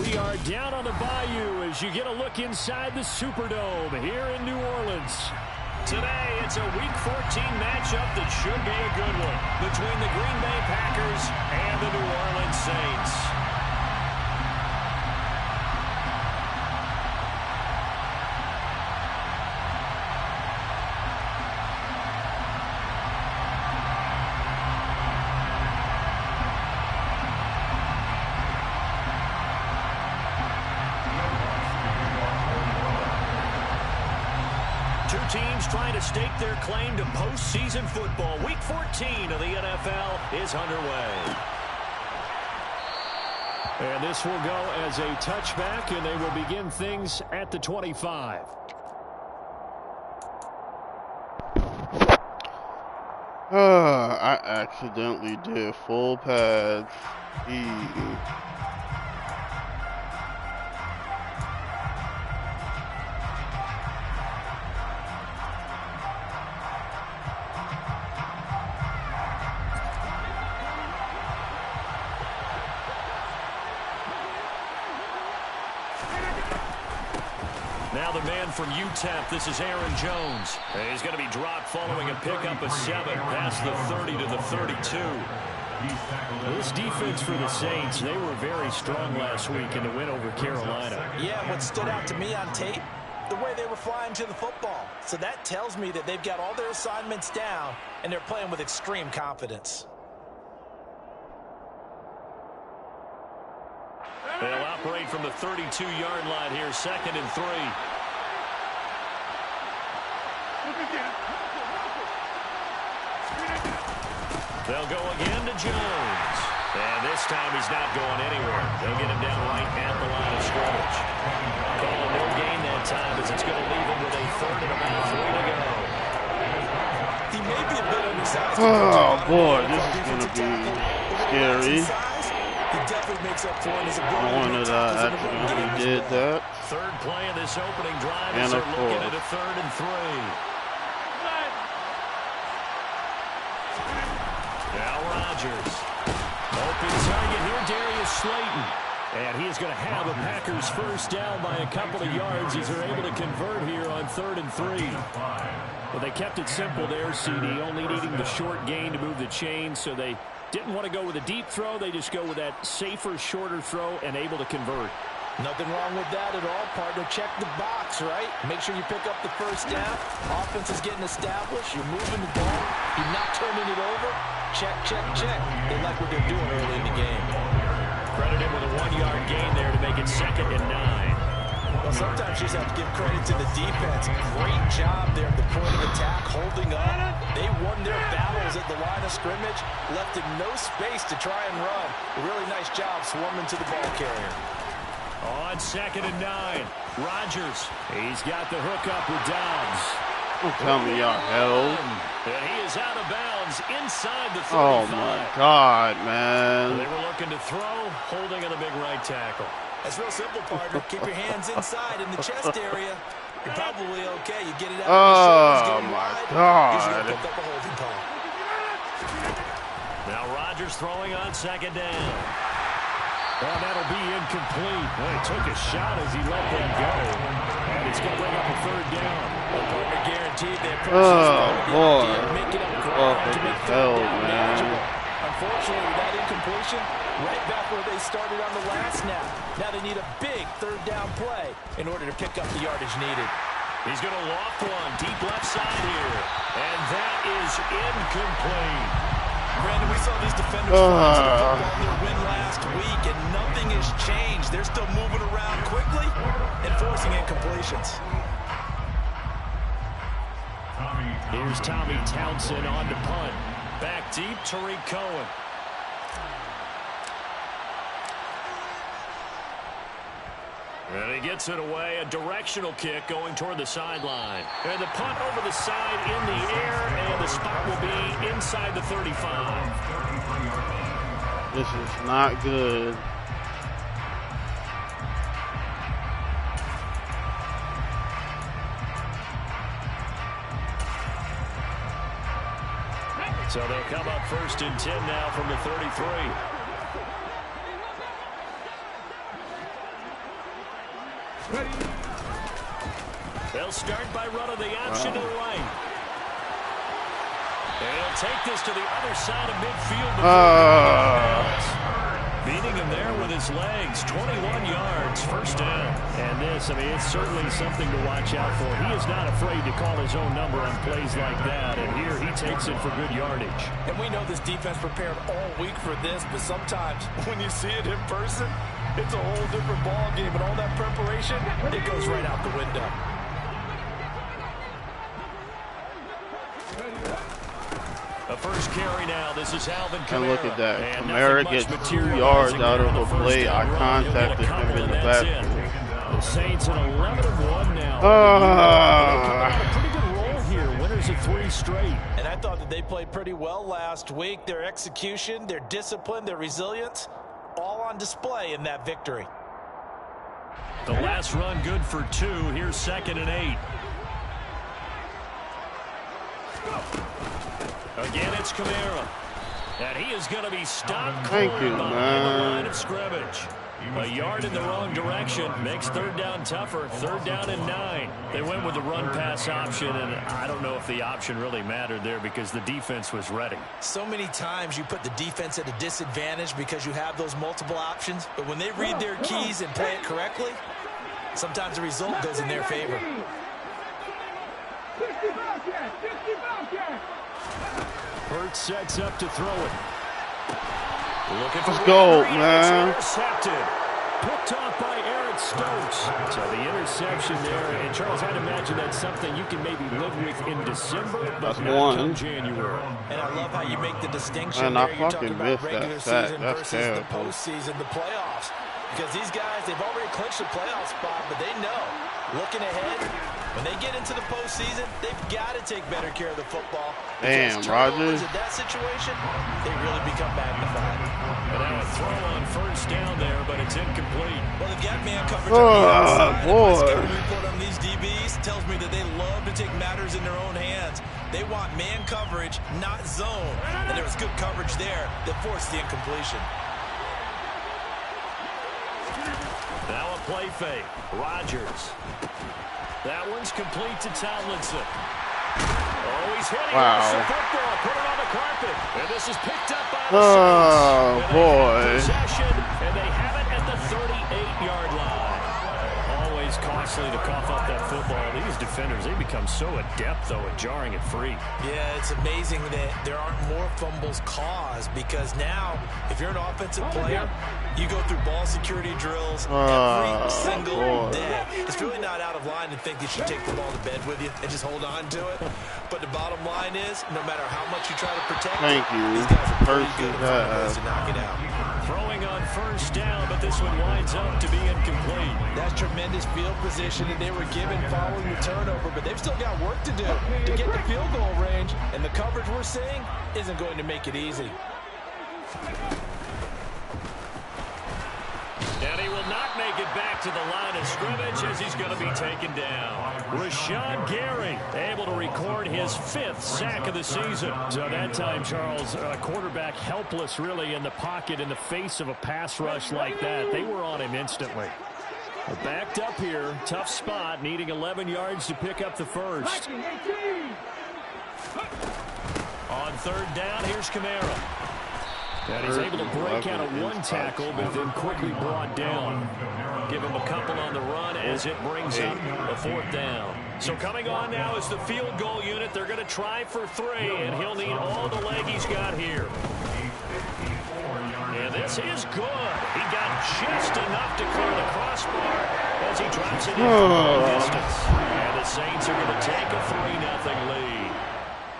We are down on the Bayou as you get a look inside the Superdome here in New Orleans. Today, it's a Week 14 matchup that should be a good one between the Green Bay Packers and the New Orleans Saints. Teams trying to stake their claim to postseason football. Week 14 of the NFL is underway. And this will go as a touchback, and they will begin things at the 25. I accidentally did full pads. Now the man from UTEP, this is Aaron Jones. He's going to be dropped following a pickup of 7 past the 30 to the 32. This defense for the Saints, they were very strong last week in the win over Carolina. Yeah, what stood out to me on tape, the way they were flying to the football. So that tells me that they've got all their assignments down, and they're playing with extreme confidence. They'll operate from the 32-yard line here, 2nd and 3. They'll go again to Jones. And this time he's not going anywhere. They'll get him down right at the line of scrimmage. Calling no gain that time as it's going to leave him with a 3rd and about 3 to go. He may be a bit undersized. Oh, boy, this is going to be scary. He definitely makes up for it as a I wanted to accidentally did that. 3rd play of this opening drive And as they're a looking 4th. at a 3rd and 3. Now Rodgers. Open target here, Darius Slayton. And he is going to have a Packers first down by a couple of yards as they're able to convert here on 3rd and 3. Well, they kept it simple there, CD, only needing the short gain to move the chains, so they didn't want to go with a deep throw. They just go with that safer, shorter throw and able to convert. Nothing wrong with that at all, partner. Check the box, right? Make sure you pick up the first down. Offense is getting established. You're moving the ball. You're not turning it over. Check, check, check. They like what they're doing early in the game. Credit him with a 1-yard gain there to make it 2nd and 9. Well, sometimes you just have to give credit to the defense. Great job there at the point of attack, holding up. They won their battles at the line of scrimmage, left him no space to try and run. A really nice job swarming to the ball carrier. On 2nd and 9, Rodgers. He's got the hook up with Dobbs. Don't tell me y'all held. And he is out of bounds inside the 35. Oh, my God, man. They were looking to throw, holding on the big right tackle. That's real simple, partner. Keep your hands inside in the chest area. You're probably okay. You get it out Oh, of the my wide. God. Usually pick up a holding call. Now Rodgers throwing on 2nd down. Well, that'll be incomplete. Well, he took a shot as he let that go. And it's going to bring up a 3rd down. The partner guaranteed that boy. Make it up Fucking hell, man. Unfortunately, with that incompletion, right back where they started on the last snap. Now they need a big 3rd down play in order to pick up the yardage needed. He's going to loft one deep left side here. And that is incomplete. Brandon, we saw these defenders on their win last week, and nothing has changed. They're still moving around quickly and forcing incompletions. Here's Tommy Townsend on to punt. Back deep, Tariq Cohen. And he gets it away, a directional kick going toward the sideline. And the punt over the side in the air, and the spot will be inside the 35. This is not good. So they'll come up 1st and 10 now from the 33. They'll start by running the option to the right. And he'll take this to the other side of midfield. Beating him there with his legs. 21 yards, first down. And this, I mean, it's certainly something to watch out for. He is not afraid to call his own number on plays like that. And here he takes it for good yardage. And we know this defense prepared all week for this, but sometimes when you see it in person, it's a whole different ball game. And all that preparation, it goes right out the window. The first carry now. This is Alvin Kamara. And look at that. Kamara gets 2 yards out of a play. I contacted him in the backfield. The Saints at 11-1 now. Pretty good roll here. Winners of 3 straight. And I thought that they played pretty well last week. Their execution, their discipline, their resilience, all on display in that victory. The last run good for 2. Here's 2nd and 8. Again, it's Kamara. And he is going to be stopped Thank you, behind man. the line of scrimmage. A yard in the wrong direction makes 3rd down tougher. 3rd down and 9. They went with the run-pass option, and I don't know if the option really mattered there because the defense was ready. So many times you put the defense at a disadvantage because you have those multiple options, but when they read their keys and play it correctly, sometimes the result goes in their favor. Hurts sets up to throw it. Let's go, man. Intercepted. Picked off by Eric Stokes. So the interception there. And Charles, I'd imagine that's something you can maybe live with in December, but not in January. And I love how you make the distinction Man, there. I You're fucking talking about missed regular that season sack. That's versus terrible. the postseason, the playoffs. Because these guys, they've already clinched a playoff spot, but they know, looking ahead, when they get into the postseason, they've got to take better care of the football. Damn, Rogers. In that situation, they really become magnified. But now a throw on 1st down there, but it's incomplete. Well, they've got man coverage on the outside. Boy. My scouting report on these DBs tells me that they love to take matters in their own hands. They want man coverage, not zone. And there was good coverage there that forced the incompletion. Now a play fake. Rodgers. That one's complete to Tomlinson. Oh, he's hitting the football. Put it on the carpet. And this is picked up by the Saints. Boy. Possession, and they have it at the 38-yard line. Always costly to cough up that football. These defenders, they become so adept, though, at jarring it free. Yeah, it's amazing that there aren't more fumbles caused because now, if you're an offensive player, you go through ball security drills every single day. It's really not out of line to think you should take the ball to bed with you and just hold on to it. But the bottom line is, no matter how much you try to protect it, these guys are pretty good at finding ways to knock it out. Throwing on 1st down, but this one winds up to be incomplete. That's tremendous field position, and they were given following the turnover, but they've still got work to do to get the field goal range, and the coverage we're seeing isn't going to make it easy. And he will not make it back to the line of scrimmage as he's going to be taken down. Rashawn Gary able to record his 5th sack of the season. So that time, Charles, quarterback helpless really in the pocket in the face of a pass rush like that. They were on him instantly. Backed up here, tough spot, needing 11 yards to pick up the first. On 3rd down, here's Kamara. And he's able to break out of 1 tackle, but then quickly brought down. Give him a couple on the run as it brings up a 4th down. So coming on now is the field goal unit. They're going to try for 3, and he'll need all the leg he's got here. And this is good. He got just enough to clear the crossbar as he drops it in from long distance. And the Saints are going to take a 3-0 lead.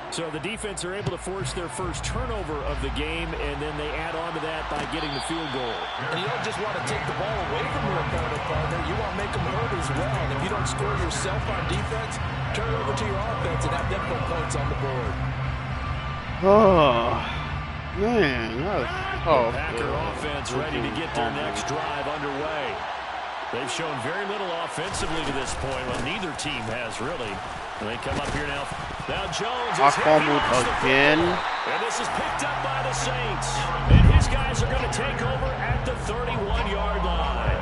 So the defense are able to force their first turnover of the game, and then they add on to that by getting the field goal. And you don't just want to take the ball away from your opponent, partner. You want to make them hurt as well. And if you don't score yourself on defense, turn it over to your offense and have them put points on the board. Oh, man. The Packer offense ready to get their next drive underway. They've shown very little offensively to this point. Well, neither team has really. And they come up here now. Now Jones is fumbled again. And this is picked up by the Saints. And his guys are going to take over at the 31-yard line.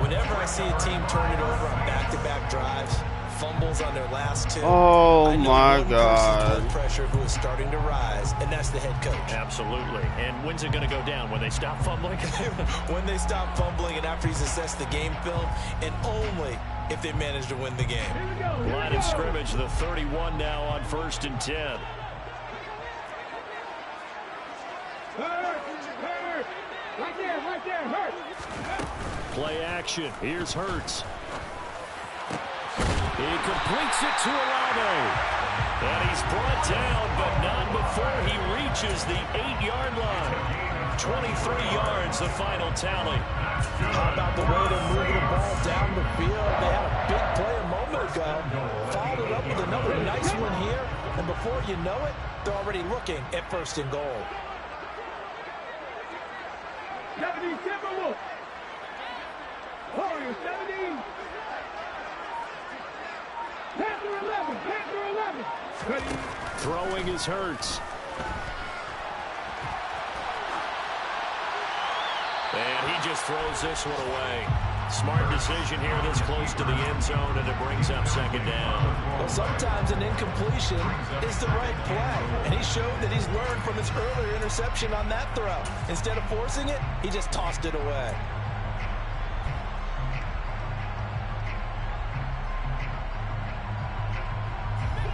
Whenever I see a team turn it over on back-to-back drives, fumbles on their last two. Oh my God. Blood pressure who is starting to rise, and that's the head coach. Absolutely. And when's it going to go down? When they stop fumbling? When they stop fumbling and after he's assessed the game film, and only if they manage to win the game. Line of scrimmage, the 31 now on 1st and 10. Right there, Hurts. Play action. Here's Hurts. He completes it to Olave. And he's brought down, but not before he reaches the 8-yard line. 23 yards, the final tally. How about the way they're moving the ball down the field? They had a big play a moment ago. Followed it up with another nice one here. And before you know it, they're already looking at 1st and goal. 17, Timberwolves. Warriors, 17. Panther 11, Panther 11. Throwing is Hurts. And he just throws this one away. Smart decision here this close to the end zone, and it brings up 2nd down. Well, sometimes an incompletion is the right play. And he showed that he's learned from his earlier interception on that throw. Instead of forcing it, he just tossed it away.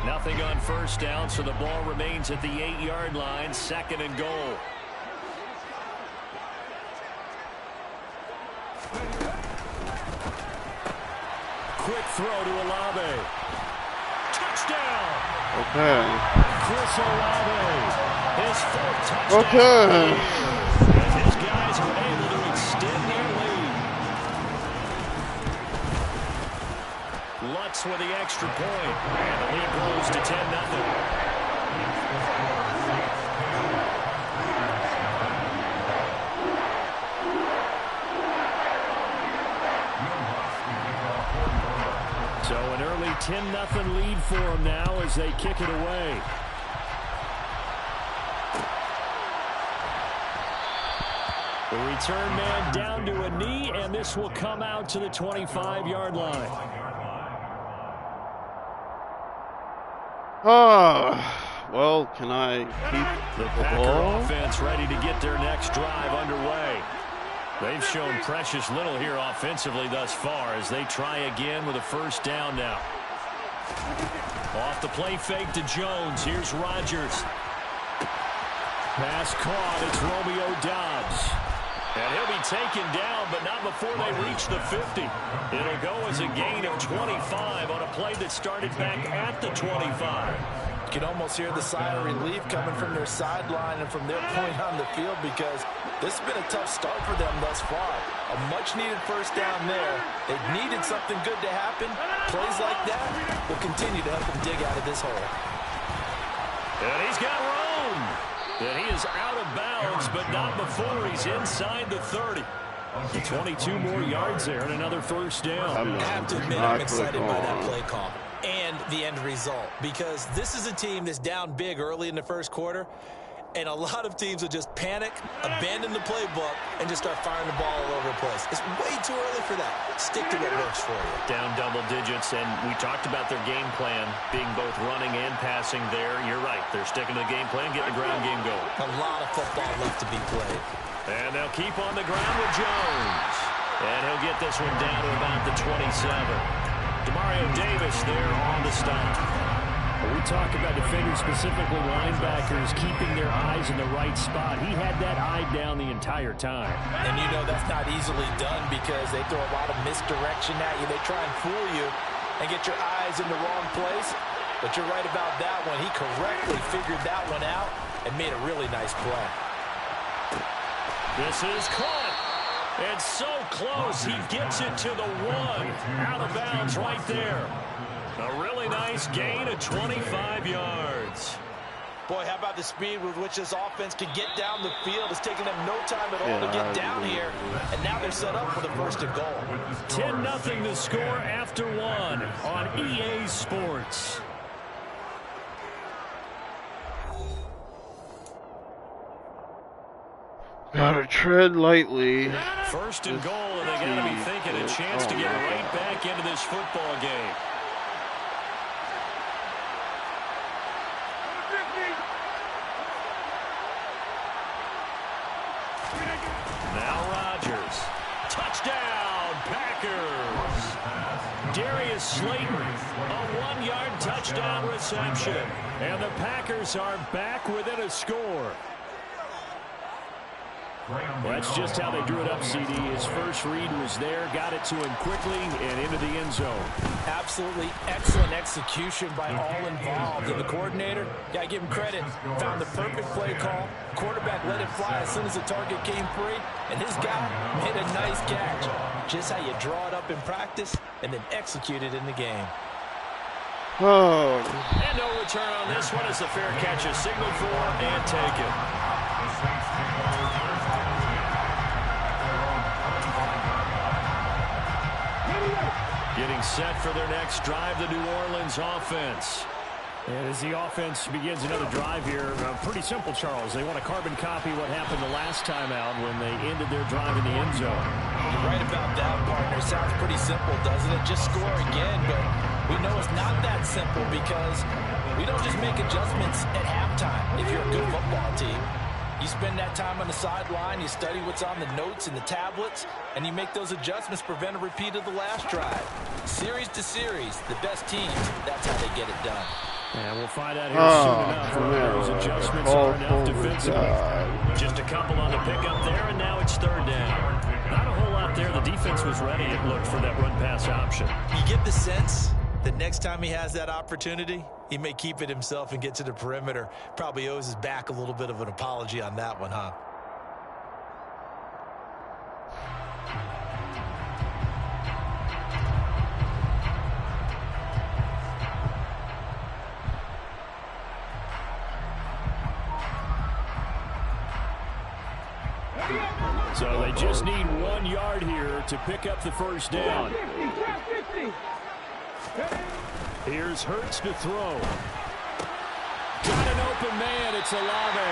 Nothing on 1st down, so the ball remains at the 8-yard line, 2nd and goal. Quick throw to Olave. Touchdown! Okay. Chris Olave. His 4th touchdown. Okay. As his guys are able to extend their lead. Lutz with the extra point. And the lead grows to 10-0. So an early 10-0 lead for them now as they kick it away. The return man down to a knee, and this will come out to the 25-yard line. Well, can I keep the Packer offense ready to get their next drive underway? They've shown precious little here offensively thus far as they try again with a 1st down now. Off the play fake to Jones. Here's Rodgers. Pass caught. It's Romeo Doubs. And he'll be taken down, but not before they reach the 50. It'll go as a gain of 25 on a play that started back at the 25. You can almost hear the sigh of relief coming from their sideline and from their point on the field because this has been a tough start for them thus far. A much-needed 1st down there. They've needed something good to happen. Plays like that will continue to help them dig out of this hole. And he's got room. And he is out of bounds, but not before he's inside the 30. 22 more yards there and another 1st down. I have to admit I'm excited by that play call and the end result because this is a team that's down big early in the 1st quarter, and a lot of teams will just panic, abandon the playbook, and just start firing the ball all over the place. It's way too early for that. Stick to what works for you. Down double digits, and we talked about their game plan being both running and passing there. You're right. They're sticking to the game plan, getting the ground game going. A lot of football left to be played. And they'll keep on the ground with Jones. And he'll get this one down to about the 27. Demario Davis there on the stop. We talk about defenders, specifically linebackers, keeping their eyes in the right spot. He had that eye down the entire time. And you know that's not easily done because they throw a lot of misdirection at you. They try and fool you and get your eyes in the wrong place. But you're right about that one. He correctly figured that one out and made a really nice play. This is caught. It's so close. He gets it to the 1. Out of bounds right there. A really nice gain of 25 yards. Boy, how about the speed with which this offense could get down the field? It's taken them no time at all to get down here. And now they're set up for the 1st and goal. 10-0 the score after 1 on EA Sports. Gotta tread lightly. 1st and goal, and they gotta be thinking a chance to get right back into this football game. Now Rodgers. Touchdown, Packers. Darius Slayton, a 1-yard touchdown reception. And the Packers are back within a score. Well, that's just how they drew it up, CD. His first read was there, got it to him quickly, and into the end zone. Absolutely excellent execution by all involved. And the coordinator, gotta give him credit, found the perfect play call. Quarterback let it fly as soon as the target came free, and his guy made a nice catch. Just how you draw it up in practice and then execute it in the game. Oh. And no return on this one as the fair catch is signaled for and taken. Getting set for their next drive, the New Orleans offense. And as the offense begins another drive here, pretty simple, Charles. They want to carbon copy what happened the last time out when they ended their drive in the end zone. You're right about that, partner. Sounds pretty simple, doesn't it? Just score again, but we know it's not that simple because we don't just make adjustments at halftime. If you're a good football team, you spend that time on the sideline, you study what's on the notes and the tablets, and you make those adjustments to prevent a repeat of the last drive. Series to series, the best teams, that's how they get it done. And we'll find out here soon enough whether those adjustments are enough defensively. Just a couple on the pickup there, and now it's third down. Not a whole lot there. The defense was ready, it looked, for that run-pass option. You get the sense that next time he has that opportunity, he may keep it himself and get to the perimeter. Probably owes his back a little bit of an apology on that one, huh? So they just need 1 yard here to pick up the first down. Here's Hurts to throw. Got an open man. It's Olave.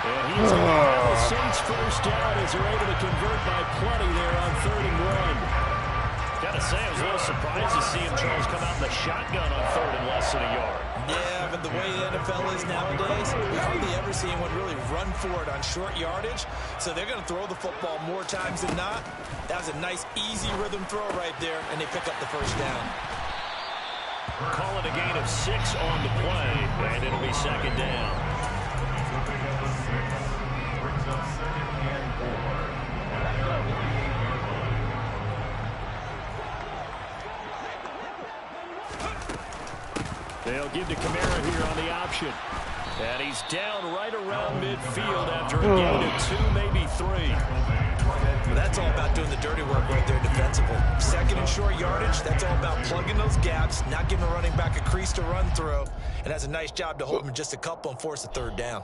And he's going to have the Saints first down as they're able to convert by plenty there on 3rd and 1. Got to say, I was a little surprised to see him, Charles, come out in the shotgun on 3rd and less than a yard. Yeah, but the way the NFL is nowadays, we hardly ever see anyone really run for it on short yardage. So they're going to throw the football more times than not. That was a nice, easy rhythm throw right there, and they pick up the first down. Call it a gain of 6 on the play, and it'll be 2nd down. They'll give to Kamara here on the option. And he's down right around midfield after a gain of 2, maybe 3. Well, that's all about doing the dirty work right there defensively. 2nd and short yardage, that's all about plugging those gaps, not giving a running back a crease to run through, and has a nice job to hold him just a couple and force a 3rd down.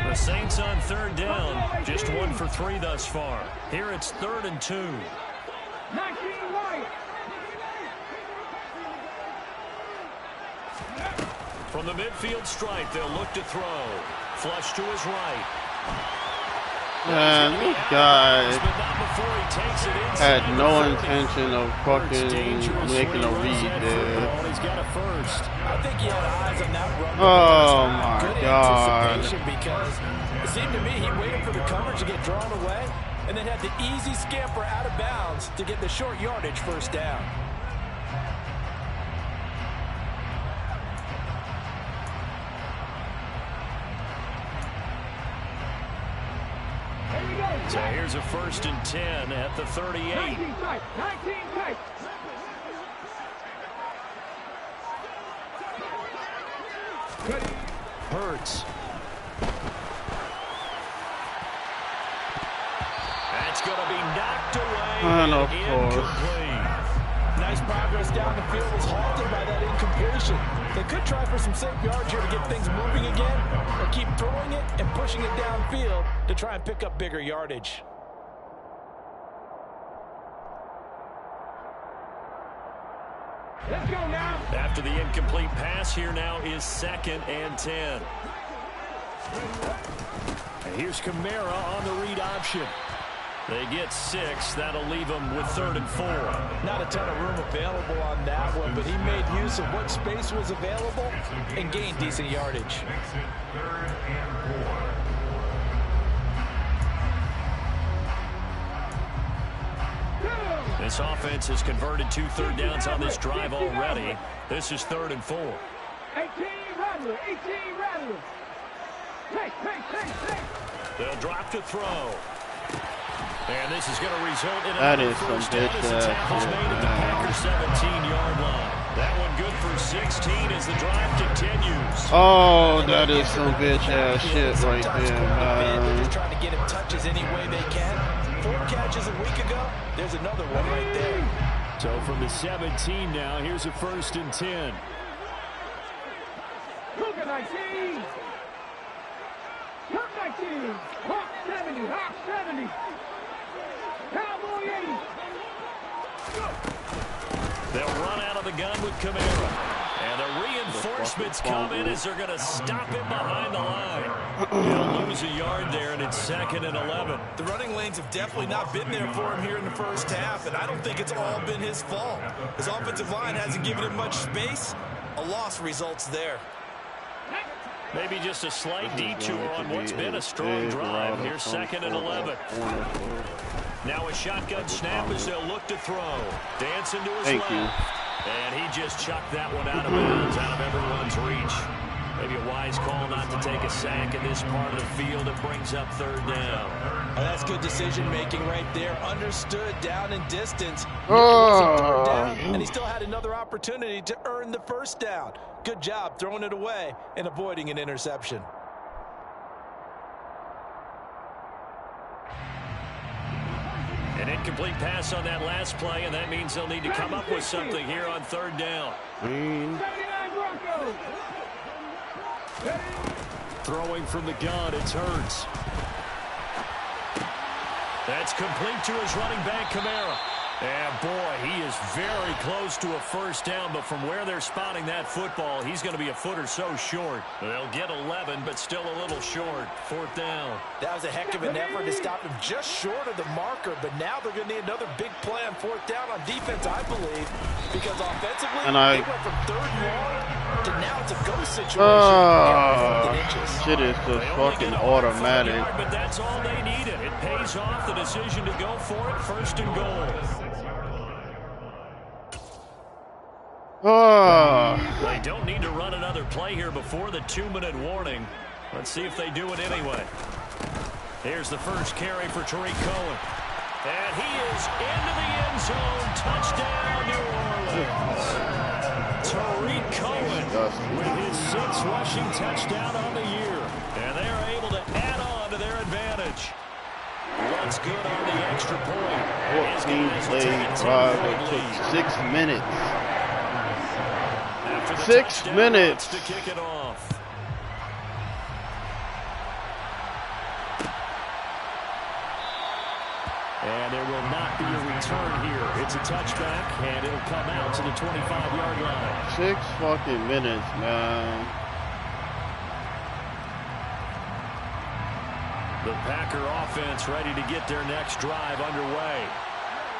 The Saints on 3rd down, just 1 for 3 thus far. Here it's 3rd and 2. 19 right. From the midfield stripe, they'll look to throw. Flush to his right. Man, this guy had no intention of fucking making a read there. He's got a first. I think he had eyes on that run. Oh my God. Because it seemed to me he waited for the coverage to get drawn away and then had the easy scamper out of bounds to get the short yardage first down. So here's a 1st and 10 at the 38. 19 tight. 19 tight. Hurts. That's going to be knocked away. And of course. Incomplete. Nice progress down the field was halted by that incompletion. They could try for some safe yards here to get things moving again, or keep throwing it and pushing it downfield to try and pick up bigger yardage. Let's go now. After the incomplete pass, here now is 2nd and 10. And here's Kamara on the read option. They get 6. That'll leave them with 3rd and 4. Not a ton of room available on that one, but he made use of what space was available and gained decent yardage. This offense has converted 2 third downs on this drive already. This is 3rd and 4. 18 Rattler, 18 Rattler. Take. They'll drop to throw. And this is going to result in that another is first some down bitch as the tackle's made at the Packers 17-yard line. That one good for 16 as the drive continues. Oh, that is some bitch ass shit right there, They're man. just trying to get him touches any way they can. 4 catches a week ago. There's another one right there. So from the 17 now, here's a 1st and 10. Cougar 19. Hawk 19. Hawk 70. Hawk 70. Cowboy 80. They'll run out of the gun with Kamara. And the reinforcements come in as they're going to stop him behind the line. He'll lose a yard there, and it's 2nd and 11. The running lanes have definitely not been there for him here in the first half, and I don't think it's all been his fault. His offensive line hasn't given him much space. A loss results there. Maybe just a slight detour on what's been a strong drive. Here's 2nd and 11. Now a shotgun snap as they'll look to throw. Dancing to his left. And he just chucked that one out of bounds, out of everyone's reach. Maybe a wise call not to take a sack in this part of the field. It brings up 3rd down. Oh, that's good decision-making right there. Understood down in distance. It was a 3rd down, and he still had another opportunity to earn the 1st down. Good job throwing it away and avoiding an interception. An incomplete pass on that last play, and that means they'll need to come up with something here on 3rd down. 79 Broncos. Throwing from the gun, it's Hurts. That's complete to his running back, Kamara. And boy, he is very close to a 1st down, but from where they're spotting that football, he's going to be a foot or so short. They'll get 11, but still a little short. 4th down. That was a heck of an effort to stop him just short of the marker, but now they're going to need another big play on 4th down on defense, I believe, because offensively, they went from 3rd and long to now it's a go situation. Shit is just fucking automatic. But that's all they needed. It pays off the decision to go for it, 1st and goal. They don't need to run another play here before the 2-minute warning. Let's see if they do it anyway. Here's the first carry for Tariq Cohen. And he is into the end zone. Touchdown, New Orleans. Tariq Cohen with his 6th rushing touchdown on the year. And they're able to add on to their advantage. What's good on the extra point? 14-play drive. It took 6 minutes. 6 minutes to kick it off. And there will not be a return here. It's a touchback, and it'll come out to the 25-yard line. 6 fucking minutes, man. The Packer offense ready to get their next drive underway.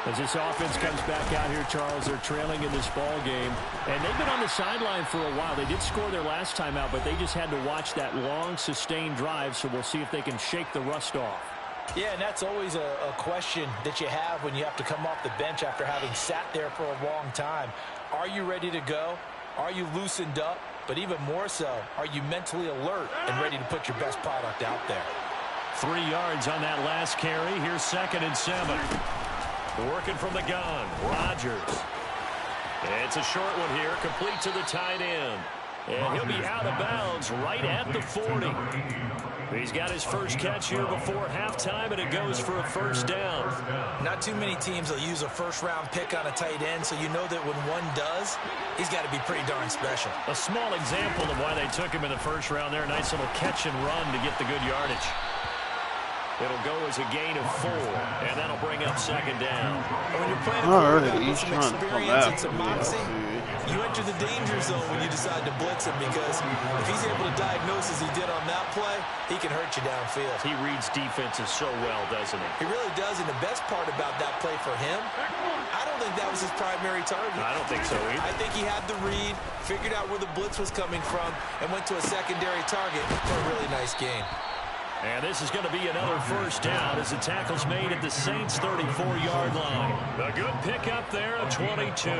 As this offense comes back out here, Charles, they're trailing in this ball game. And they've been on the sideline for a while. They did score their last time out, but they just had to watch that long, sustained drive, so we'll see if they can shake the rust off. Yeah, and that's always a question that you have when you have to come off the bench after having sat there for a long time. Are you ready to go? Are you loosened up? But even more so, are you mentally alert and ready to put your best product out there? 3 yards on that last carry. Here's 2nd and 7. Working from the gun, Rodgers. It's a short one here, complete to the tight end. And he'll be out of bounds right at the 40. He's got his first catch here before halftime, and it goes for a 1st down. Not too many teams will use a 1st-round pick on a tight end, so you know that when one does, he's got to be pretty darn special. A small example of why they took him in the 1st round there. A nice little catch and run to get the good yardage. It'll go as a gain of 4, and that'll bring up second down. And when you're playing a quarterback with some experience and some moxie, you enter the danger zone when you decide to blitz him, because if he's able to diagnose as he did on that play, he can hurt you downfield. He reads defenses so well, doesn't he? He really does, and the best part about that play for him, I don't think that was his primary target. I don't think so either. I think he had the read, figured out where the blitz was coming from, and went to a secondary target for a really nice gain. And this is going to be another first down as the tackle's made at the Saints' 34-yard line. A good pickup there, a 22.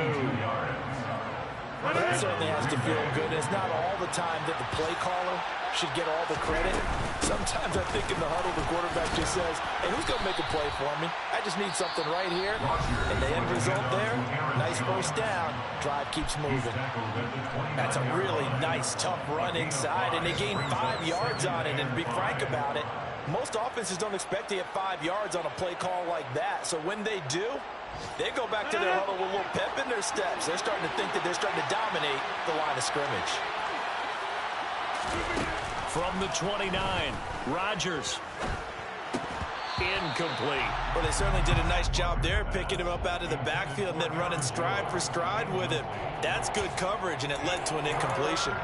That certainly has to feel good. It's not all the time that the play caller should get all the credit. Sometimes I think in the huddle, the quarterback just says, hey, who's going to make a play for me? I just need something right here. And the end result there, nice first down. Drive keeps moving. That's a really nice, tough run inside, and they gained 5 yards on it. And to be frank about it, most offenses don't expect to get 5 yards on a play call like that. So when they do, they go back to their huddle with a little pep in their steps. They're starting to think that they're starting to dominate the line of scrimmage. From the 29, Rodgers. Incomplete. Well, they certainly did a nice job there, picking him up out of the backfield and then running stride for stride with him. That's good coverage, and it led to an incompletion.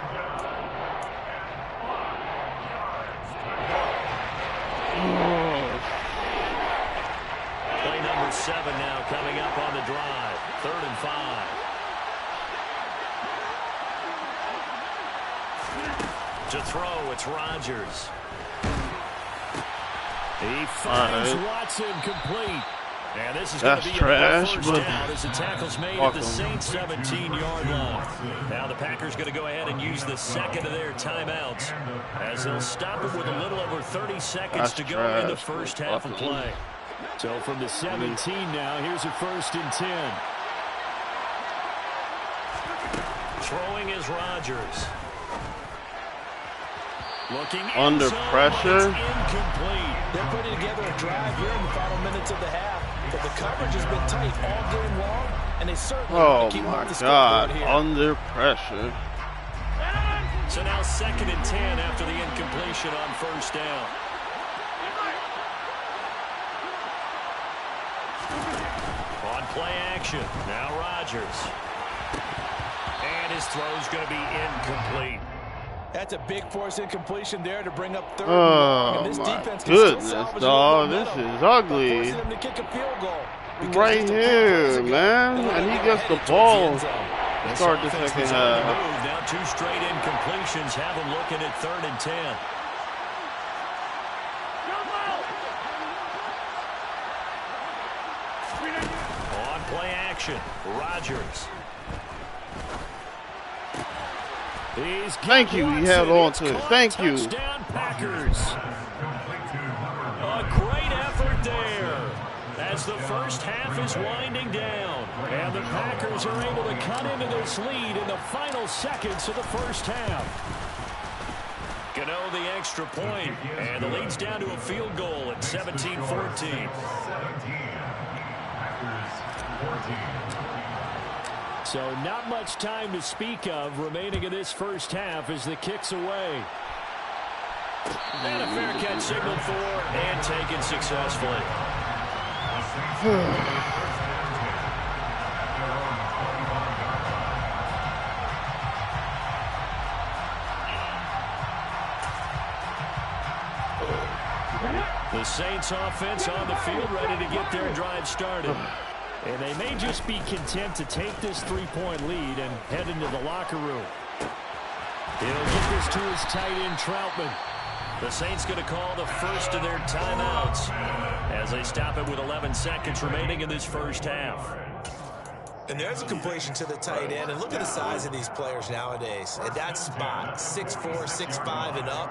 Play number 7 now coming up on the drive. 3rd and 5. To throw, it's Rodgers. He finds Watson complete. And this is going to be a first down as the tackle's made at the Saints' 17-yard line. Now the Packers going to go ahead and use the second of their timeouts as they'll stop it with a little over 30 seconds to go in the first half of play. So from the 17 now, here's a 1st and 10. Throwing is Rodgers. Looking under pressure. Incomplete. They're putting together a drive here in the final minutes of the half. But the coverage has been tight all game long, and they certainly want to keep up the scoreboard here. Under pressure. So now 2nd and 10 after the incompletion on first down. On play action, now Rodgers. And his throw's going to be incomplete. That's a big force incompletion there to bring up 3rd. Oh, and this my defense goodness, dog. This is ugly. Right here, man. And he gets the ball. Start the second half. Now 2 straight incompletions have him looking at 3rd and 10. On play action, Rodgers. Thank you. He held on to it. Thank you. Touchdown, Packers. A great effort there as the first half is winding down. And the Packers are able to cut into this lead in the final seconds of the first half. Gano the extra point, and the lead's down to a field goal at 17-14. So not much time to speak of remaining in this first half as the kick's away. And a fair catch signaled for and taken successfully. The Saints offense on the field ready to get their drive started. And they may just be content to take this 3-point lead and head into the locker room. He'll get this to his tight end, Troutman. The Saints going to call the first of their timeouts as they stop it with 11 seconds remaining in this first half. And there's a completion to the tight end. And look at the size of these players nowadays. At that spot, 6'4", 6'5", and up.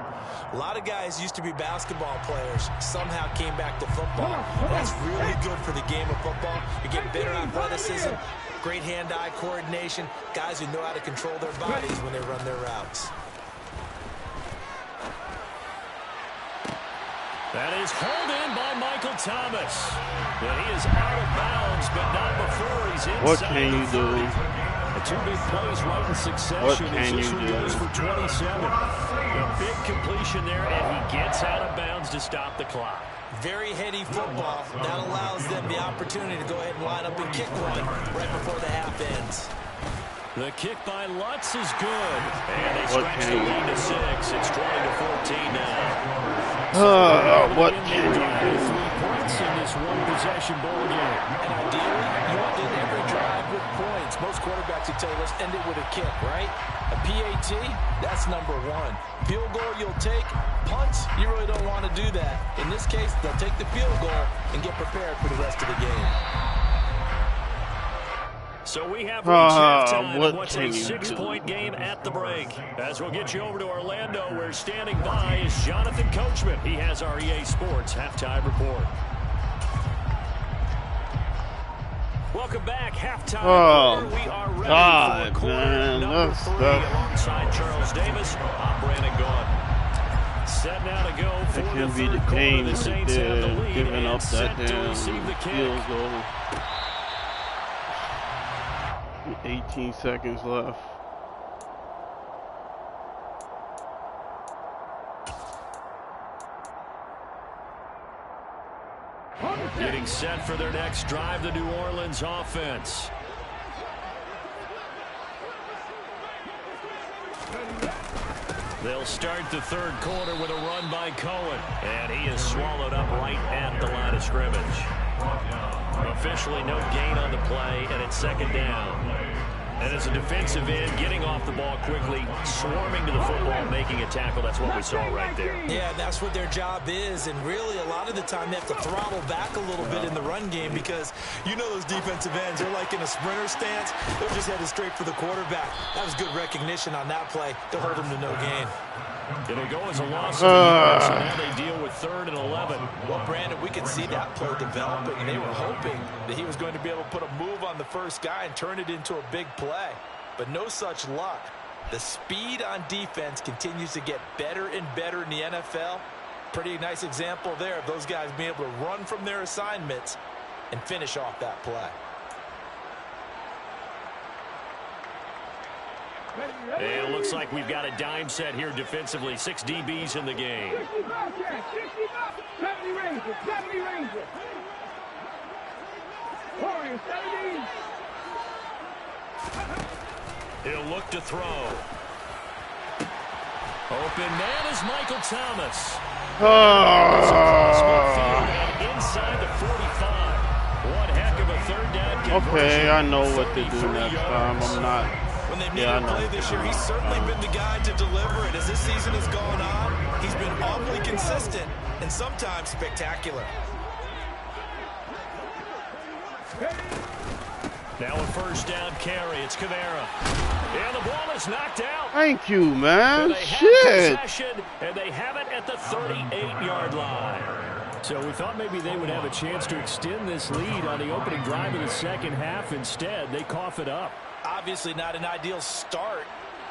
A lot of guys used to be basketball players. Somehow came back to football. That's really good for the game of football. You're getting better athleticism, great hand-eye coordination, guys who know how to control their bodies when they run their routes. That is hauled in by Michael Thomas. But he is out of bounds, but not before he's inside. What can you do? The 2 big plays right in succession. What can you do? Goes for 27. A big completion there, and he gets out of bounds to stop the clock. Very heady football. That allows them the opportunity to go ahead and line up and kick one right before the half ends. The kick by Lutz is good. And they stretch the lead to 6. It's 20-14 now. What can you do? 3 points in this one-possession ball game. And ideally, you want to end every drive with points. Most quarterbacks would tell you, let's end it with a kick, right? A PAT, that's number 1. Field goal you'll take. Punts, you really don't want to do that. In this case, they'll take the field goal and get prepared for the rest of the game. So we have reached halftime in what's a 6-point game at the break. As we'll get you over to Orlando, where standing by is Jonathan Coachman. He has our EA Sports halftime report. Welcome back, halftime. We are ready for quarter number 3 alongside Charles Davis. I'm Brandon Gaughan. Set now to go for the third quarter. The Saints have the lead giving up and that set to receive the kick. field goal. 18 seconds left. Getting set for their next drive, the New Orleans offense. They'll start the third quarter with a run by Cohen, and he is swallowed up right at the line of scrimmage. Officially no gain on the play, and it's second down. And as a defensive end, getting off the ball quickly, swarming to the football, making a tackle. That's what we saw right there. Yeah, that's what their job is. And really, a lot of the time, they have to throttle back a little bit in the run game because you know those defensive ends, they're like in a sprinter stance. They're just headed straight for the quarterback. That was good recognition on that play to hold them to no gain. It'll go as a loss of the year, so now they deal with 3rd and 11. Well, Brandon, we could see that play developing, and they were hoping that he was going to be able to put a move on the first guy and turn it into a big play. But no such luck. The speed on defense continues to get better and better in the NFL. Pretty nice example there of those guys being able to run from their assignments and finish off that play. And it looks like we've got a dime set here defensively. 6 DBs in the game. 70 Rangers, 70 Rangers. Warriors, 70. He'll look to throw. Open man is Michael Thomas. Inside the 45. One heck of a third down conversion. Okay, I know what to do next time. I'm not. When they've needed to play this year, he's certainly been the guy to deliver it. As this season has gone on, he's been awfully consistent and sometimes spectacular. Now a first down carry. It's Kamara. And the ball is knocked out. Thank you, man. They Shit. have possession, and they have it at the 38-yard line. So we thought maybe they would have a chance to extend this lead on the opening drive of the second half. Instead, they cough it up. Obviously not an ideal start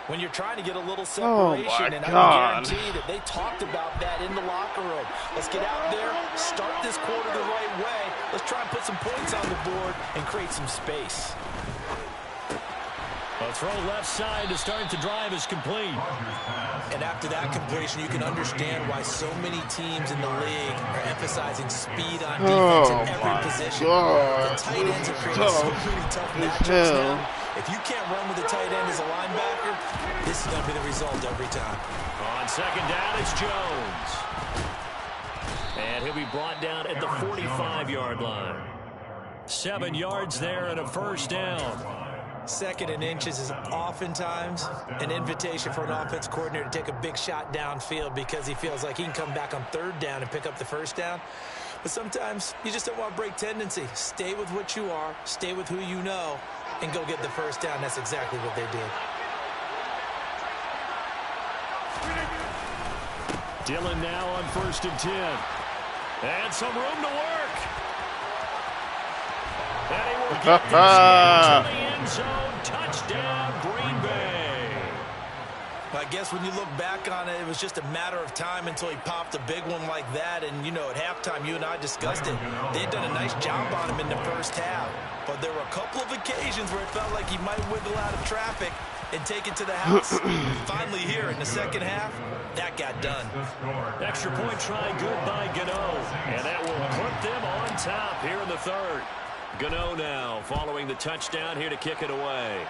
when you're trying to get a little separation. Oh, my and God. I guarantee that they talked about that in the locker room. Let's get out there, start this quarter the right way. Let's try and put some points on the board and create some space. A throw left side to start the drive is complete. And after that completion, you can understand why so many teams in the league are emphasizing speed on defense in every position. The tight ends have created so many tough matchups now. If you can't run with a tight end as a linebacker, this is going to be the result every time. On second down, it's Jones. And he'll be brought down at the 45-yard line. 7 yards there and a first down. 2nd and inches is oftentimes an invitation for an offense coordinator to take a big shot downfield because he feels like he can come back on 3rd down and pick up the first down. But sometimes you just don't want to break tendency. Stay with what you are, stay with who you know, and go get the first down. That's exactly what they did. Dillon now on 1st and 10. And some room to work. And he will get this to the end zone. Touchdown, Green Bay. guess when you look back on it, it was just a matter of time until he popped a big one like that. And, you know, at halftime, you and I discussed it. They had done a nice job on him in the first half. But there were a couple of occasions where it felt like he might wiggle out of traffic and take it to the house. Finally here in the second half, that got done. Extra point try good by Gano. And that will put them on top here in the third. Gano now following the touchdown here to kick it away.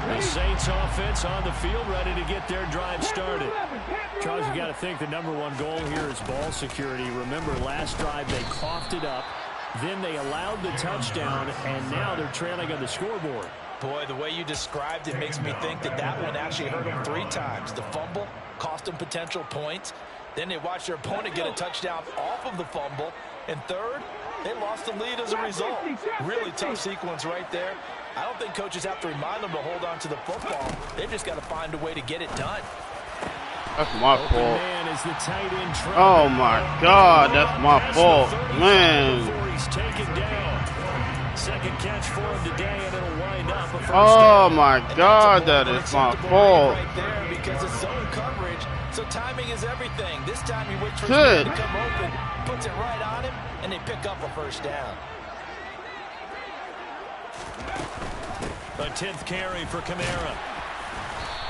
The Saints offense on the field, ready to get their drive started. Charles, you got to think the #1 goal here is ball security. Remember, last drive they coughed it up, then they allowed the touchdown, and now they're trailing on the scoreboard. Boy, the way you described it makes me think that that one actually hurt them 3 times. The fumble cost them potential points. Then they watched their opponent get a touchdown off of the fumble. And third, they lost the lead as a result. Really tough sequence right there. I don't think coaches have to remind them to hold on to the football. They've just got to find a way to get it done. That's my fault. Oh my God, that's my fault, man. He's taken down. Second catch for him today, and it'll wind up a first Oh down. my God, that is my fault. Right there because it's zone coverage, so timing is everything. This time he waits for Shit. him to come open, puts it right on him, and they pick up a first down. A 10th carry for Kamara.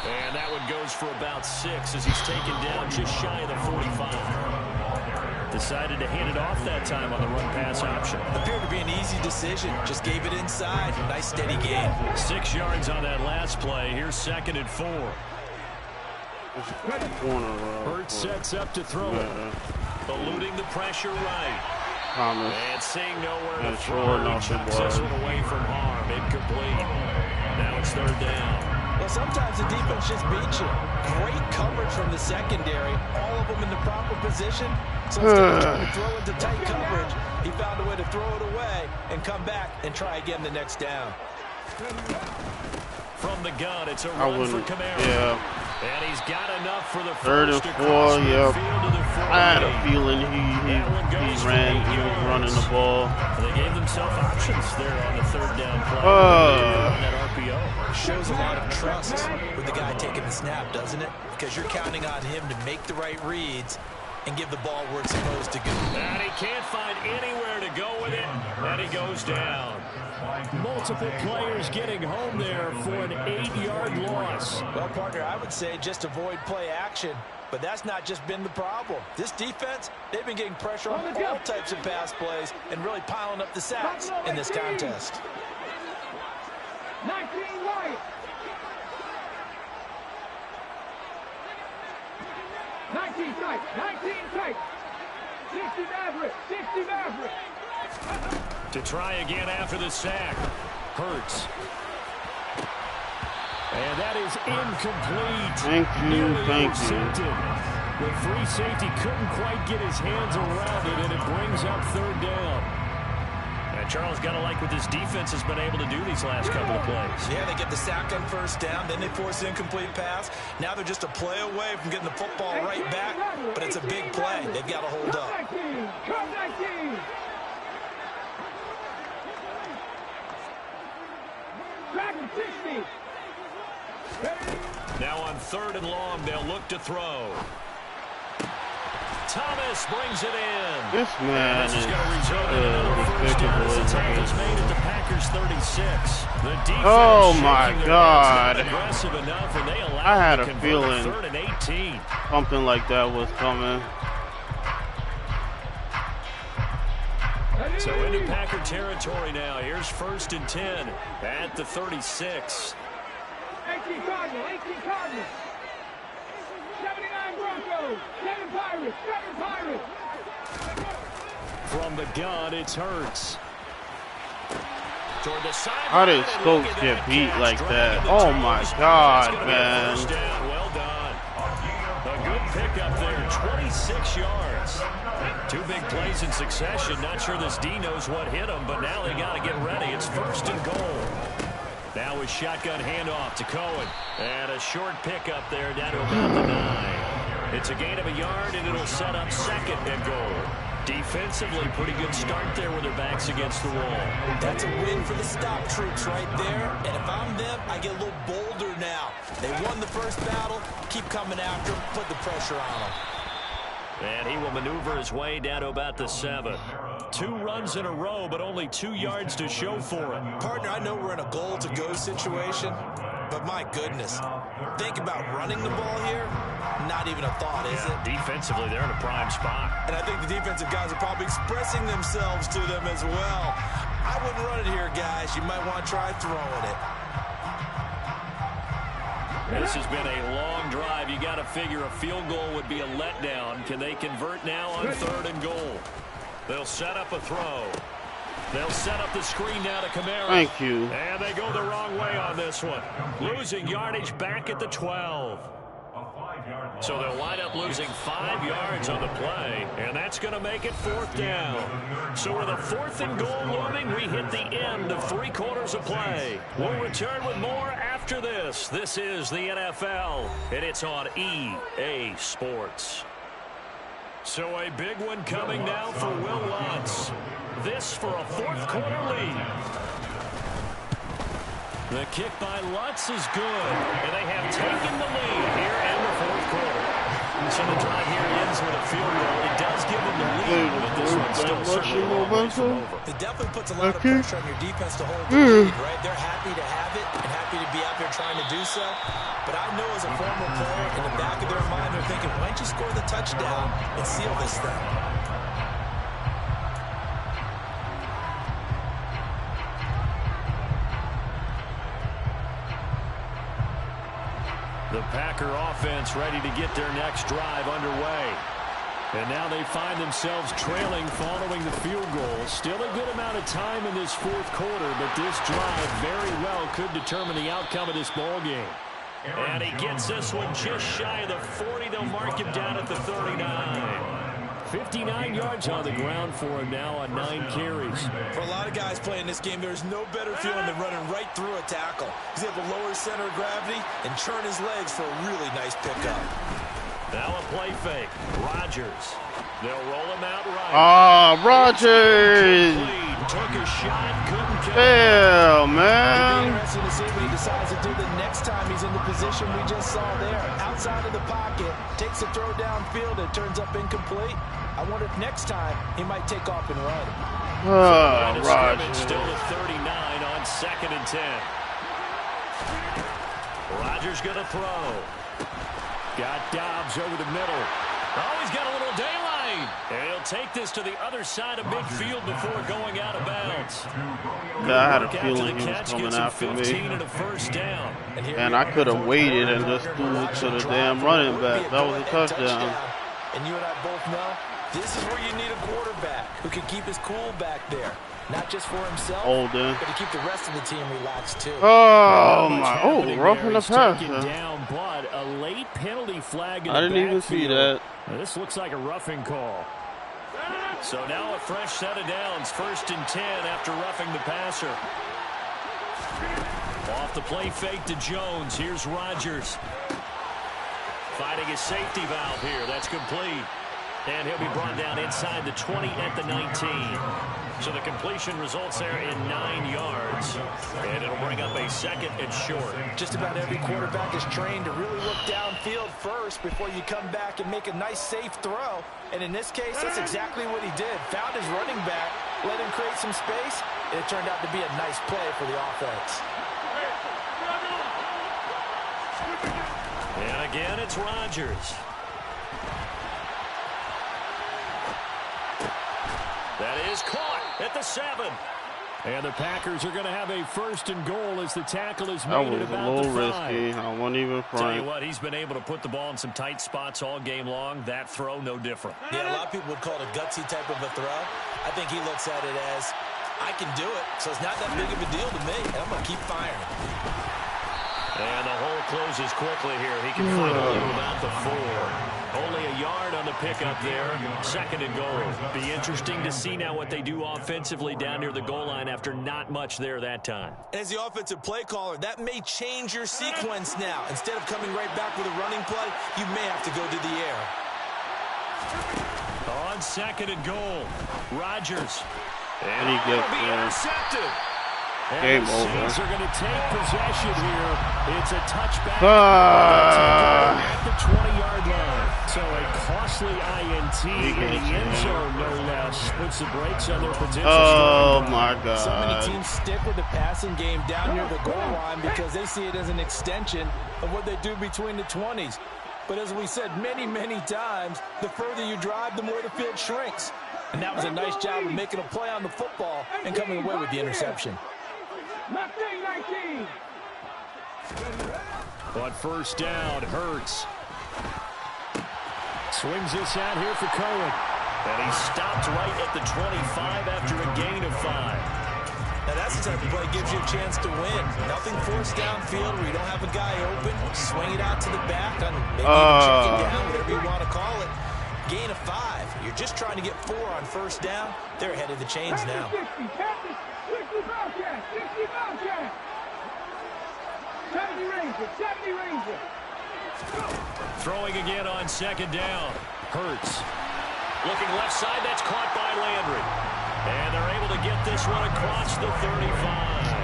And that one goes for about 6 as he's taken down just shy of the 45. Decided to hand it off that time on the run-pass option. Appeared to be an easy decision. Just gave it inside. Nice steady gain. 6 yards on that last play. Here's 2nd and 4. Hurts sets up to throw it. Eluding the pressure right. Thomas. And seeing nowhere to That's throw. short He off the chucks this one away from harm. Incomplete. Now it's 3rd down. Well, sometimes the defense just beats you. Great coverage from the secondary. All of them in the proper position. So instead of trying to throw into tight coverage, he found a way to throw it away and come back and try again the next down. From the gun, it's a run for Kamara. Yeah. And he's got enough for the 3rd first and 4, across yep. midfield to the 48. I had a feeling he was running the ball. They gave themselves options there on the 3rd down play. On that RPO. Shows a lot of trust with the guy taking the snap, doesn't it? Because you're counting on him to make the right reads and give the ball where it's supposed to go. And he can't find anywhere to go with it, and he goes down. Multiple players getting home there for an 8-yard loss. Well, partner, I would say just avoid play action, but that's not just been the problem. This defense, they've been getting pressure on all types of pass plays and really piling up the sacks in this contest. 19 right. 19 tight. 19 tight. 60 Maverick. 60 Maverick. To try again after the sack. Hurts. And that is incomplete. Thank you, thank you. The free safety couldn't quite get his hands around it, and it brings up 3rd down. And Charles, got to like what this defense has been able to do these last couple of plays. Yeah, they get the sack on 1st down, then they force an incomplete pass. Now they're just a play away from getting the football right back, but it's a big play. They've got to hold up. Come 19. Dragon 60. Now on 3rd and long, they'll look to throw. Thomas brings it in. This man This is is going to result in another first down as the tackle is made at the Packers 36. The defense Oh my shaking their God. heads, not aggressive enough, and they allow I had them a to convert feeling 3rd and 18. something like that was coming. So into Packer territory now. Here's 1st and 10 at the 36. 18 Cardinals. 18 Cardinals. 79 Broncos. 7 Pirates. 7 Pirates. From the gun, it's Hurts. Toward the side. How did Stokes get beat like that? Oh my God, man. Well done. A good pickup there. 26 yards. 2 big plays throws in succession. Not sure this D knows what hit him, but now they got to get ready. It's 1st and goal. Now a shotgun handoff to Cohen. And a short pickup there down to about the 9. It's a gain of a yard, and it'll set up 2nd and goal. Defensively, pretty good start there with their backs against the wall. That's a win for the stop troops right there. And if I'm them, I get a little bolder now. They won the first battle. Keep coming after them. Put the pressure on them. And he will maneuver his way down to about the 7. 2 runs in a row, but only 2 yards to show for it. Partner, I know we're in a goal-to-go situation, but my goodness. Think about running the ball here. Not even a thought, is it? Defensively, they're in a prime spot. And I think the defensive guys are probably expressing themselves to them as well. I wouldn't run it here, guys. You might want to try throwing it. This has been a long drive. You got to figure a field goal would be a letdown. Can they convert now on 3rd and goal? They'll set up a throw. They'll set up the screen now to Kamara. Thank you. And they go the wrong way on this one. Losing yardage back at the 12. So they'll wind up losing 5 yards on the play, and that's going to make it 4th down. So with a 4th and goal looming, we hit the end of 3 quarters of play. We'll return with more after this. This is the NFL, and it's on EA Sports. So a big one coming now for Will Lutz. This for a 4th quarter lead. The kick by Lutz is good, and they have taken the lead here in the 4th quarter. So the drive here ends with a field goal. It does give them the lead, but this one's still certainly a long way from over. It definitely puts a lot of pressure on your defense to hold the lead, right? They're happy to have it and happy to be out there trying to do so. But I know as a former player, in the back of their mind, they're thinking, why don't you score the touchdown and seal this thing? The Packer offense ready to get their next drive underway. And now they find themselves trailing following the field goal. Still a good amount of time in this 4th quarter, but this drive very well could determine the outcome of this ball game. And he gets this one just shy of the 40. They'll mark him down at the 39. 59 yards on the ground for him now on 9 carries. For a lot of guys playing this game, there's no better feeling than running right through a tackle. He's able to lower his center of gravity and churn his legs for a really nice pickup. Now a play fake. Rodgers. They'll roll him out right. Ah, Rodgers! Took a shot, couldn't catch. Hell, It'll be man. interesting to see what he decides to do the next time he's in the position we just saw there. Outside of the pocket, takes a throw downfield, and it turns up incomplete. I wonder if next time he might take off and run. Oh, Rodgers. Still at 39 on 2nd and 10. Rodgers going to throw. Got Dobbs over the middle. Oh, he's got a little daylight. And he'll take this to the other side of midfield before going out of bounds. I had a feeling he was coming after me. And a 1st down. And I could have waited and just threw it to the damn running back. That was a touchdown. And you and I both know this is where you need a quarterback who can keep his cool back there. Not just for himself, but to keep the rest of the team relaxed too. Oh, my. Oh, roughing the passer. Down, but a late penalty flag. I didn't even see that. This looks like a roughing call. So now a fresh set of downs. 1st and 10 after roughing the passer. Off the play fake to Jones. Here's Rodgers. Fighting his safety valve here. That's complete. And he'll be brought down inside the 20 at the 19. So the completion results there in 9 yards. And it'll bring up a 2nd and short. Just about every quarterback is trained to really look downfield first before you come back and make a nice, safe throw. And in this case, that's exactly what he did. Found his running back, let him create some space, and it turned out to be a nice play for the offense. And again, it's Rodgers. That is caught at the 7. And the Packers are going to have a 1st and goal as the tackle is made at about the 5. That was a little risky. I wasn't even front. Tell you what, he's been able to put the ball in some tight spots all game long. That throw, no different. Yeah, a lot of people would call it a gutsy type of a throw. I think he looks at it as, I can do it, so it's not that big of a deal to me, and I'm going to keep firing. And the hole closes quickly here. He can finally move out the 4. Only a yard on the pickup there. 2nd and goal. Be interesting to see now what they do offensively down near the goal line after not much there that time. As the offensive play caller, that may change your sequence now. Instead of coming right back with a running play, you may have to go to the air. On 2nd and goal, Rodgers. And he gets intercepted. Game and the over. Saints are going to take possession here. It's a touchback at the 20-yard line. So a costly INT in the end zone, no less, puts the brakes on their potential. Oh, my God. So many teams stick with the passing game down near the goal line because they see it as an extension of what they do between the 20s. But as we said many, many times, the further you drive, the more the field shrinks. And that was a nice job of making a play on the football and coming away with the interception. 19. On 1st down, Hurts. Swings this out here for Cohen. And he stopped right at the 25 after a gain of 5. Now that's the type of play that gives you a chance to win. Nothing forced downfield where you don't have a guy open. Swing it out to the back on maybe even check it down, whatever you want to call it. Gain of 5. You're just trying to get 4 on 1st down. They're ahead of the chains now. 60 Bobcat. 60 Bobcat. 70 Ranger. Throwing again on 2nd down. Hurts. Looking left side, that's caught by Landry. And they're able to get this one across the 35.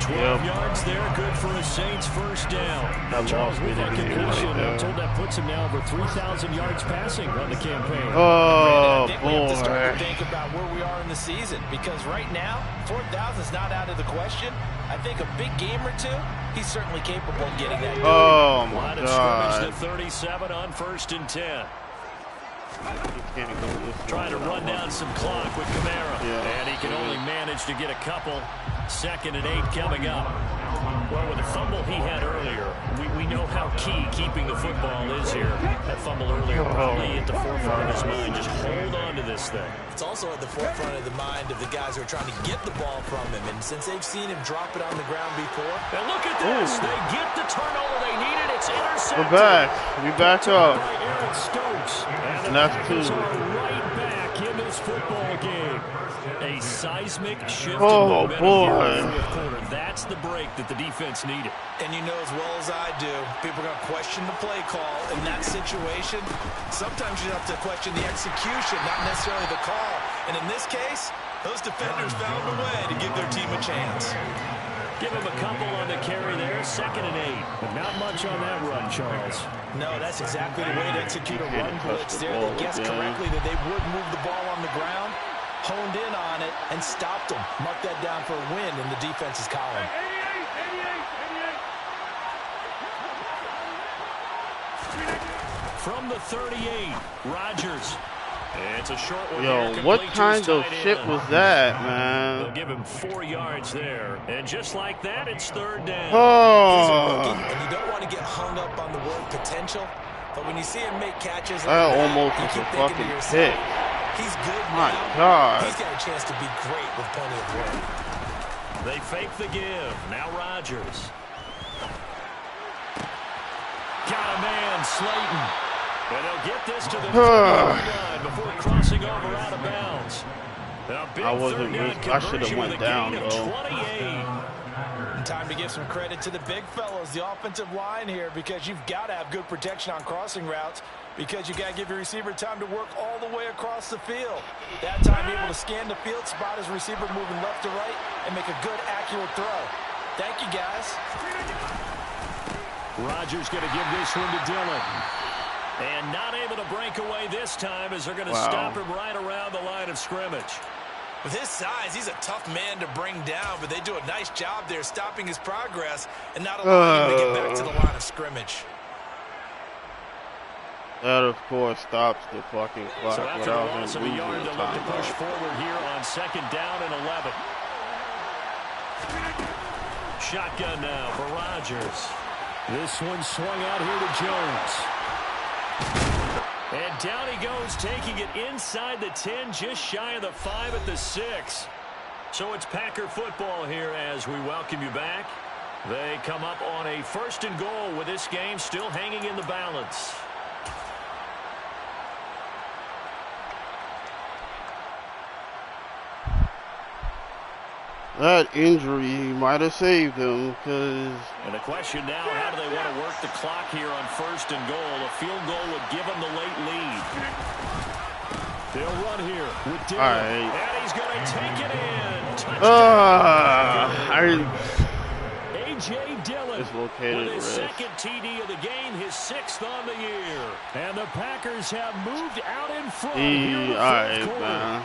12 yards there, good for a Saints 1st down. Charles, with that completion, I'm told that puts him now over 3,000 yards passing on the campaign. Oh, Brandon, I think we have to start to think about where we are in the season because right now, 4,000 is not out of the question. I think a big game or two, he's certainly capable of getting that done. Oh, my Line of God. scrimmage to 37 on 1st and 10. Trying to run down some clock with Kamara. And he can only manage to get a couple. 2nd and 8 coming up. Well, with the fumble he had earlier, we know how key keeping the football is here. That fumble earlier probably at the forefront of his mind. Just hold on to this thing. It's also at the forefront of the mind of the guys who are trying to get the ball from him. And since they've seen him drop it on the ground before. And look at this. They get the turnover they needed. It's intercepted. We're back. We back up. By Aaron Stokes. And that's 2. Right back in this football game. A seismic shift. Oh, boy. That's the break that the defense needed. And you know as well as I do, people are going to question the play call in that situation. Sometimes you have to question the execution, not necessarily the call. And in this case, those defenders found a way to give their team a chance. Give him a couple on the carry there. 2nd and 8. But not much on that run, Charles. No, that's exactly the way to execute a run blitz there. They guessed correctly that they would move the ball on the ground, honed in on it, and stopped them. Mark that down for a win in the defense's column. 88. From the 38, Rodgers. It's a short one. Yo, what kind of shit was that, man? They'll give him 4 yards there. And just like that, it's 3rd down. Oh. And you don't want to get hung up on the word potential, but when you see him make catches, That almost was a fucking pick. He's good My now. God. He's got a chance to be great with plenty of work. They fake the give. Now Rodgers. Got a man, Slayton. And they'll get this to the 30-yard line before crossing over out of bounds. I should have went down, though. 28. Time to give some credit to the big fellows, the offensive line here, because you've got to have good protection on crossing routes because you got to give your receiver time to work all the way across the field. That time able to scan the field, spot his receiver moving left to right, and make a good, accurate throw. Thank you, guys. Rodgers going to give this one to Dillon. And not able to break away this time as they're going to stop him right around the line of scrimmage. With his size, he's a tough man to bring down, but they do a nice job there stopping his progress and not allowing him to get back to the line of scrimmage. That, of course, stops the fucking clock. So after the loss of a yard, they'll look to push forward here on 2nd down and 11. Shotgun now for Rodgers. This one swung out here to Jones. And down he goes, taking it inside the 10, just shy of the 5 at the 6. So it's Packer football here as we welcome you back. They come up on a 1st and goal with this game still hanging in the balance. That injury might have saved him, because... And the question now, how do they want to work the clock here on 1st and goal? A field goal would give them the late lead. They'll run here with Dillon. All right. And he's going to take it in. A.J. Dillon dislocated with his wrist. 2nd TD of the game, his 6th on the year. And the Packers have moved out in front here in the fourth quarter. Man.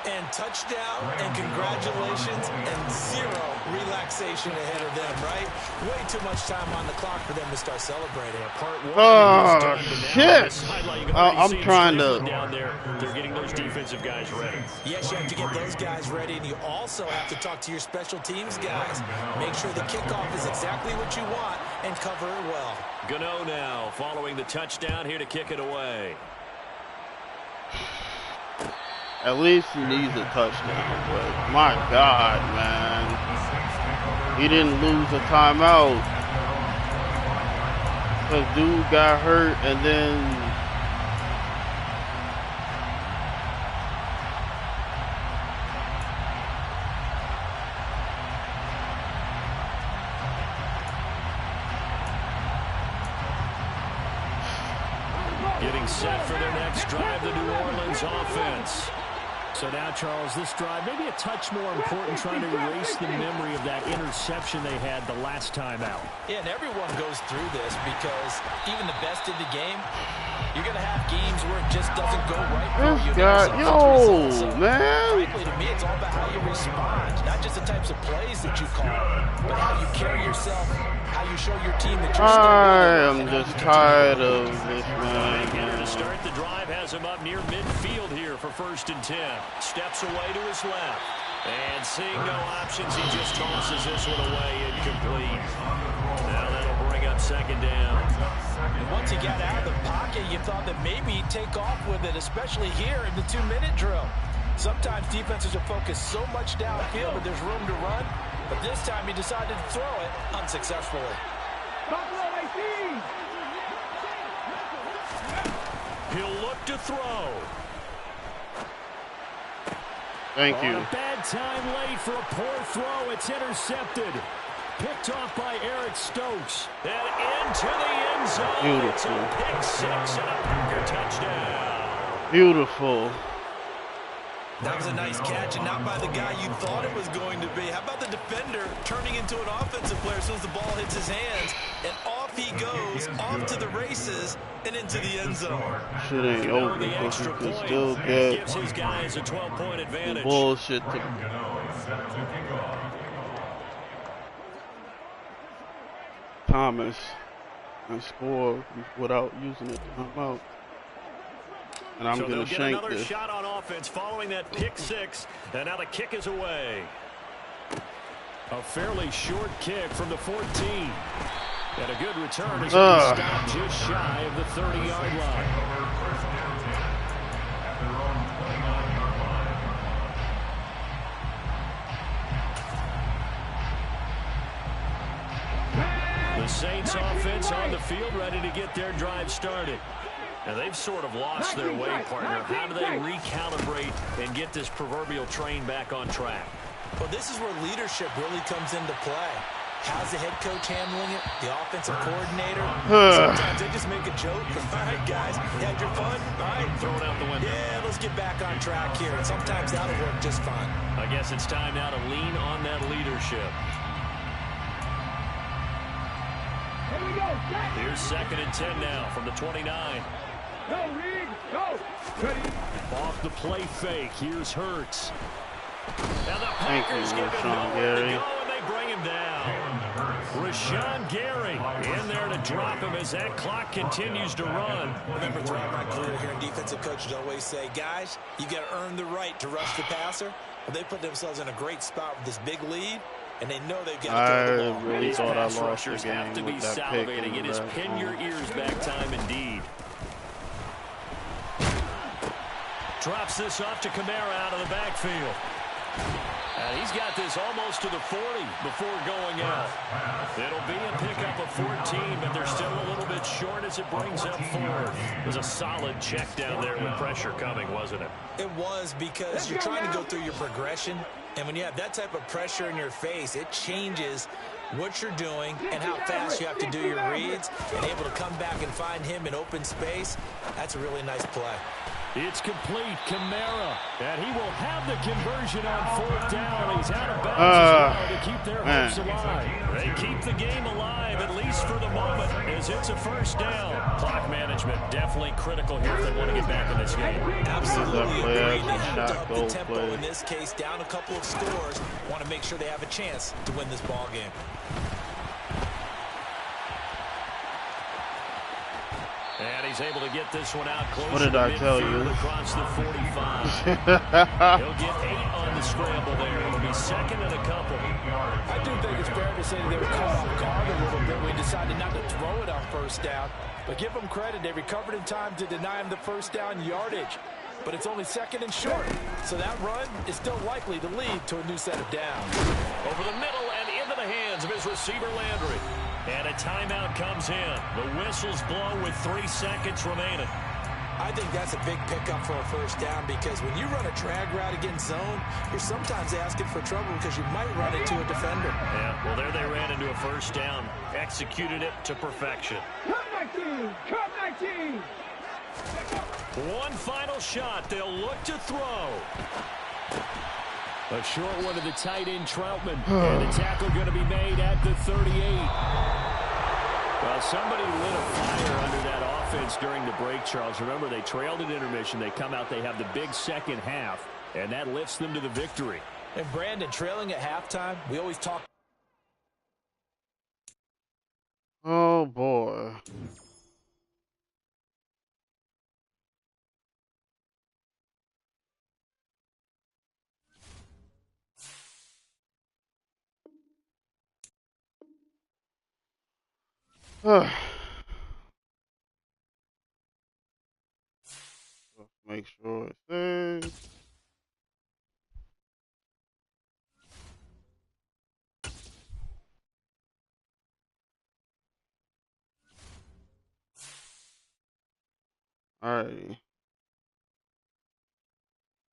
And touchdown, and congratulations, and 0 relaxation ahead of them, right? Way too much time on the clock for them to start celebrating. Oh, shit! I'm trying to... Down there, they're getting those defensive guys ready. Yes, you have to get those guys ready, and you also have to talk to your special teams guys. Make sure the kickoff is exactly what you want, and cover it well. Gano now, following the touchdown here to kick it away. At least he needs a touchdown, but my God, man. He didn't lose a timeout. Because dude got hurt and then... Getting set for their next drive, the New Orleans offense. So now, Charles, this drive, maybe a touch more important, trying to erase the memory of that interception they had the last time out. Yeah, and everyone goes through this because even the best in the game, you're going to have games where it just doesn't go right for you. Man. Frankly, to me, it's all about how you respond, not just the types of plays that you call, but how you carry yourself, how you show your team that you're still I am just tired of this, man. Here to start the drive has him up near midfield here for 1st and 10. Steps away to his left. And seeing no options, he just tosses this one away, incomplete. Now that'll bring up 2nd down. And once he got out of the pocket, you thought that maybe he'd take off with it, especially here in the 2-minute drill. Sometimes defenses are focused so much downfield that there's room to run, but this time he decided to throw it unsuccessfully. He'll look to throw. Thank you. On a bad time late for a poor throw. It's intercepted. Picked off by Eric Stokes. And into the end zone. Beautiful. It's a pick 6 and a Packer touchdown. Beautiful. That was a nice catch, and not by the guy you thought it was going to be. How about the defender turning into an offensive player as soon as the ball hits his hands, and off he goes, off to the races, and into the end zone. Shit ain't over because he can still get gives his guys a 12-point advantage. bullshit to... Thomas and score without using it to come out. And I'm going to shank another this. Shot on offense following that pick 6, and now the kick is away. A fairly short kick from the 14. And a good return as he stopped just shy of the 30-yard line. The Saints offense on the field ready to get their drive started. Now, they've sort of lost their way, partner. How do they recalibrate and get this proverbial train back on track? Well, this is where leadership really comes into play. How's the head coach handling it? The offensive coordinator? Sometimes they just make a joke. All right, guys, you had your fun? All right, throw it out the window. Yeah, let's get back on track here. And sometimes that'll work just fine. I guess it's time now to lean on that leadership. Here we go. Here's 2nd and 10 now from the 29. Go, Reed. Go. Ready. Off the play fake. Here's Hurts. Now the Thank Packers you, give him Rashawn nowhere Gary. to go, and they bring him down. Rashawn Gary in there to drop him as that clock continues to run. Remember, throughout my career here, defensive coaches always say, guys, you got to earn the right to rush the passer. Well, they put themselves in a great spot with this big lead, and they know they've got to throw the ball. I really thought I lost the Rushers game have to be with that pick. salivating. It is pin your ears back time indeed. Drops this off to Kamara out of the backfield. And he's got this almost to the 40 before going out. It'll be a pickup of 14, but they're still a little bit short as it brings up 4. It was a solid check down there with pressure coming, wasn't it? It was, because you're trying to go through your progression, and when you have that type of pressure in your face, it changes what you're doing and how fast you have to do your reads, and able to come back and find him in open space. That's a really nice play. It's complete. Kamara, and he will have the conversion on 4th down. He's out of bounds as well to keep their hopes alive. They keep the game alive, at least for the moment, as it's a 1st down. Clock management definitely critical here if they want to get back in this game. Absolutely agreed. They have to up the tempo in this case, down a couple of scores. Want to make sure they have a chance to win this ball game. And he's able to get this one out close. What did I tell you? Across the 45. He'll get 8 on the scramble there. It'll be 2nd and a couple. I do think it's fair to say they were caught off guard a little bit. We decided not to throw it on 1st down. But give them credit. They recovered in time to deny him the 1st down yardage. But it's only 2nd and short. So that run is still likely to lead to a new set of downs. Over the middle and into the hands of his receiver, Landry. And a timeout comes in. The whistle's blown with 3 seconds remaining. I think that's a big pickup for a 1st down, because when you run a drag route against zone, you're sometimes asking for trouble because you might run into a defender. Yeah, well, there they ran into a 1st down. Executed it to perfection. Cut 19! Cut 19! One final shot. They'll look to throw. A short one to the tight end, Troutman. And the tackle going to be made at the 38. Well, somebody lit a fire under that offense during the break, Charles. Remember, they trailed at intermission. They come out, they have the big second half, and that lifts them to the victory. And Brandon, trailing at halftime, we always talk. Oh, boy. Make sure it saves. Alrighty.